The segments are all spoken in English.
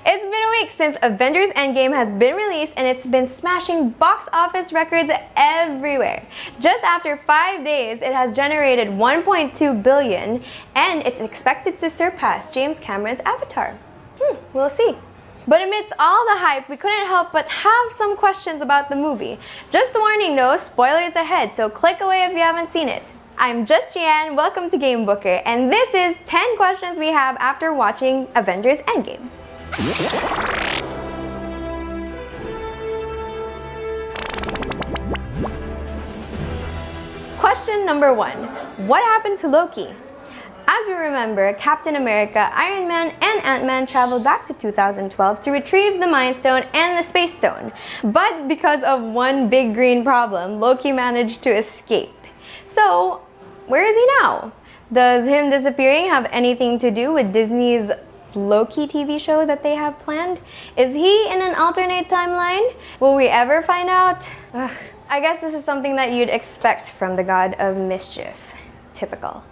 It's been a week since Avengers Endgame has been released and it's been smashing box office records everywhere. Just after 5 days, it has generated $1.2 billion and it's expected to surpass James Cameron's Avatar. We'll see. But amidst all the hype, we couldn't help but have some questions about the movie. Just a warning though, spoilers ahead, so click away if you haven't seen it. I'm Just Jian, welcome to Gamebookr, and this is 10 questions we have after watching Avengers Endgame. Question number 1. What happened to Loki? As we remember, Captain America, Iron Man, and Ant-Man traveled back to 2012 to retrieve the Mind Stone and the Space Stone. But because of one big green problem, Loki managed to escape. So, where is he now? Does him disappearing have anything to do with Disney's Loki TV show that they have planned? Is he in an alternate timeline? Will we ever find out? I guess this is something that you'd expect from the god of mischief. Typical.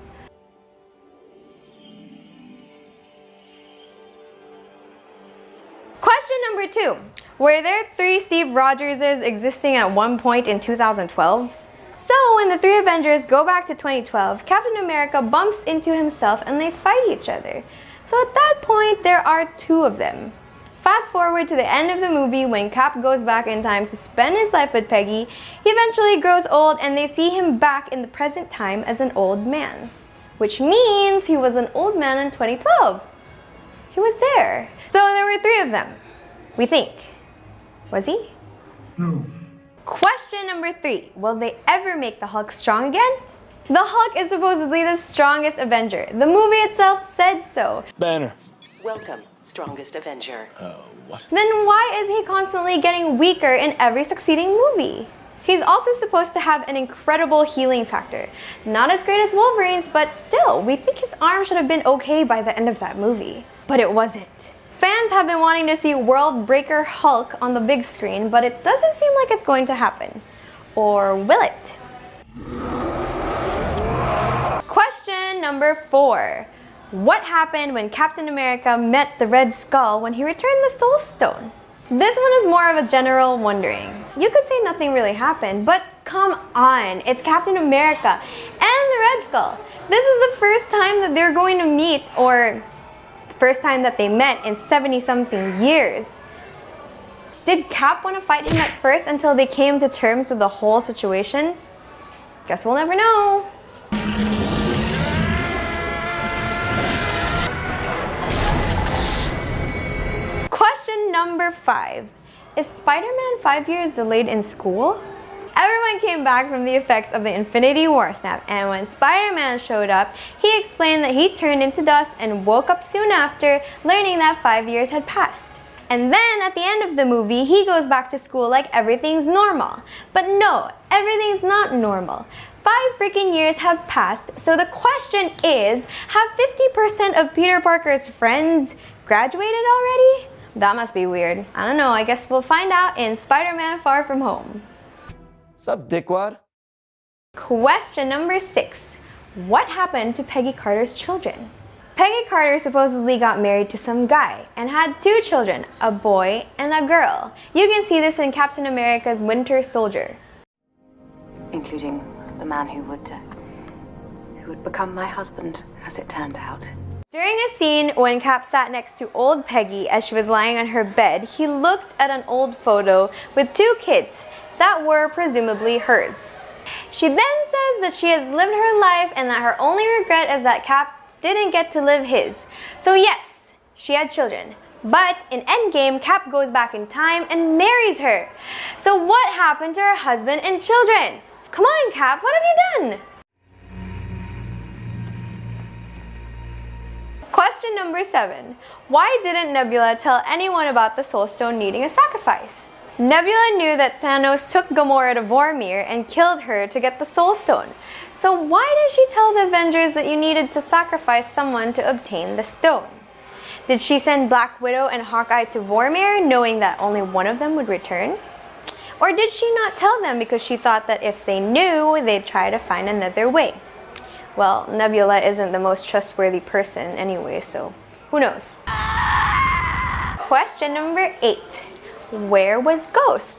Question number 2. Were there 3 Steve Rogerses existing at one point in 2012? So when the 3 Avengers go back to 2012, Captain America bumps into himself and they fight each other. So at that point, there are 2 of them. Fast forward to the end of the movie when Cap goes back in time to spend his life with Peggy. He eventually grows old and they see him back in the present time as an old man. Which means he was an old man in 2012. He was there. So there were 3 of them. We think. Was he? No. Question number 3. Will they ever make the Hulk strong again? The Hulk is supposedly the strongest Avenger. The movie itself said so. Banner. Welcome, strongest Avenger. What? Then why is he constantly getting weaker in every succeeding movie? He's also supposed to have an incredible healing factor. Not as great as Wolverine's, but still, we think his arm should have been okay by the end of that movie. But it wasn't. Fans have been wanting to see World Breaker Hulk on the big screen, but it doesn't seem like it's going to happen. Or will it? Question number 4. What happened when Captain America met the Red Skull when he returned the Soul Stone? This one is more of a general wondering. You could say nothing really happened, but come on, it's Captain America and the Red Skull. This is the first time that they're going to meet, or the first time that they met in 70-something years. Did Cap want to fight him at first until they came to terms with the whole situation? Guess we'll never know. Question number 5. Is Spider-Man 5 years delayed in school? Everyone came back from the effects of the Infinity War snap, and when Spider-Man showed up, he explained that he turned into dust and woke up soon after, learning that 5 years had passed. And then at the end of the movie, he goes back to school like everything's normal. But no, everything's not normal. 5 freaking years have passed, so the question is, have 50% of Peter Parker's friends graduated already? That must be weird. I don't know, I guess we'll find out in Spider-Man Far From Home. Sup, dickwad? Question number 6. What happened to Peggy Carter's children? Peggy Carter supposedly got married to some guy and had 2 children, a boy and a girl. You can see this in Captain America's Winter Soldier. Including the man who would become my husband, as it turned out. During a scene when Cap sat next to old Peggy as she was lying on her bed, he looked at an old photo with 2 kids that were presumably hers. She then says that she has lived her life and that her only regret is that Cap didn't get to live his. So yes, she had children. But in Endgame, Cap goes back in time and marries her. So what happened to her husband and children? Come on, Cap, what have you done? Question number 7. Why didn't Nebula tell anyone about the Soul Stone needing a sacrifice? Nebula knew that Thanos took Gamora to Vormir and killed her to get the Soul Stone. So why did she tell the Avengers that you needed to sacrifice someone to obtain the stone? Did she send Black Widow and Hawkeye to Vormir knowing that only one of them would return? Or did she not tell them because she thought that if they knew, they'd try to find another way? Well, Nebula isn't the most trustworthy person anyway, so who knows? Question number 8. Where was Ghost?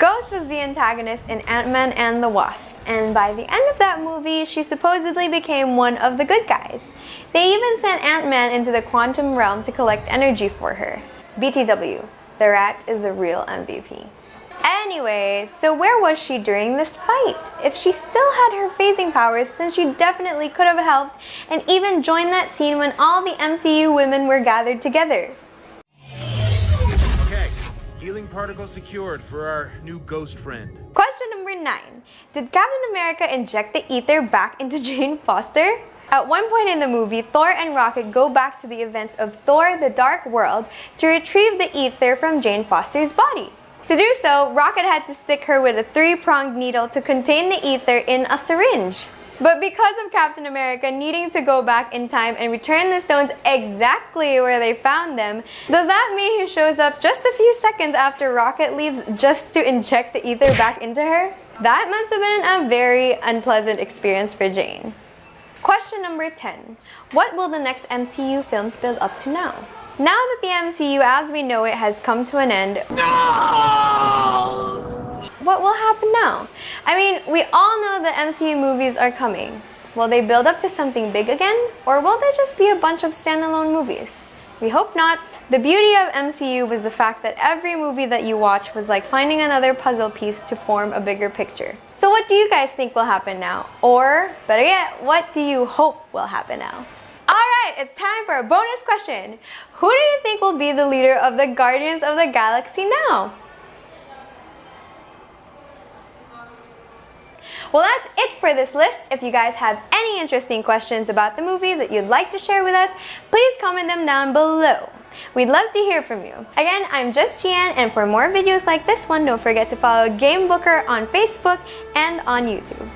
Ghost was the antagonist in Ant-Man and the Wasp, and by the end of that movie, she supposedly became one of the good guys. They even sent Ant-Man into the quantum realm to collect energy for her. BTW, the rat is the real MVP. Anyway, so where was she during this fight? If she still had her phasing powers, then she definitely could have helped and even joined that scene when all the MCU women were gathered together. Okay, healing particle secured for our new ghost friend. Question number 9. Did Captain America inject the ether back into Jane Foster? At one point in the movie, Thor and Rocket go back to the events of Thor: The Dark World to retrieve the ether from Jane Foster's body. To do so, Rocket had to stick her with a 3-pronged needle to contain the ether in a syringe. But because of Captain America needing to go back in time and return the stones exactly where they found them, does that mean he shows up just a few seconds after Rocket leaves just to inject the ether back into her? That must have been a very unpleasant experience for Jane. Question number 10. What will the next MCU films build up to now? Now that the MCU as we know it has come to an end, what will happen now? I mean, we all know that MCU movies are coming. Will they build up to something big again? Or will they just be a bunch of standalone movies? We hope not. The beauty of MCU was the fact that every movie that you watch was like finding another puzzle piece to form a bigger picture. So what do you guys think will happen now? Or, better yet, what do you hope will happen now? Alright, it's time for a bonus question. Who do you think will be the leader of the Guardians of the Galaxy now? Well, that's it for this list. If you guys have any interesting questions about the movie that you'd like to share with us, please comment them down below. We'd love to hear from you. Again, I'm just Jian, and for more videos like this one, don't forget to follow Gamebookr on Facebook and on YouTube.